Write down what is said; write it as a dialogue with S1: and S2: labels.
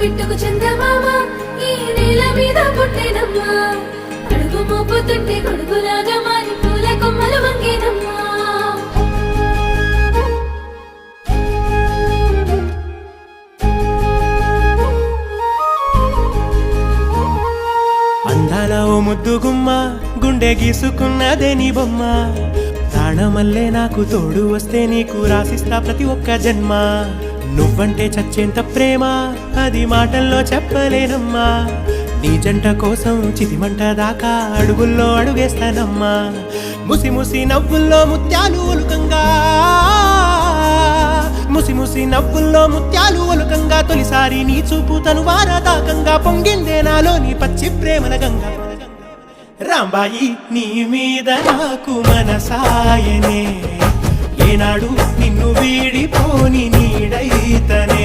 S1: బిట్టుకు చందమామ ఈ నేల మీద పుట్టేనమ్మా అడుగు మోపుతుంటే కొడుకులాగా మారి పూల కొమ్మలు వంగేనమ్మా
S2: అందాల ఓ ముద్దు గుమ్మ గుండె గీసుకున్నదే నీ బొమ్మ ప్రాణమల్లే నాకు తోడు వస్తే నీకు రాసిస్తా ప్రతి ఒక్క జన్మ నువ్వంటే చచ్చేంత ప్రేమ అది మాటల్లో చెప్పలేనమ్మా నీ జంట కోసం చితిమంట దాకా అడుగుల్లో అడుగేస్తానమ్మా ముసి ముసి నవ్వుల్లో ముత్యాలు ఒలుకంగా ముసి ముసి నవ్వుల్లో ముత్యాలు ఒలుకంగా తొలిసారి నీ చూపు తను వారదాకంగా పొంగిందే నాలో నీ పచ్చి ప్రేమల గంగా రాంబాయి నీ మీద నాకు మనసాయనే ఏనాడు నిన్ను వీడిపోని నీడైతనే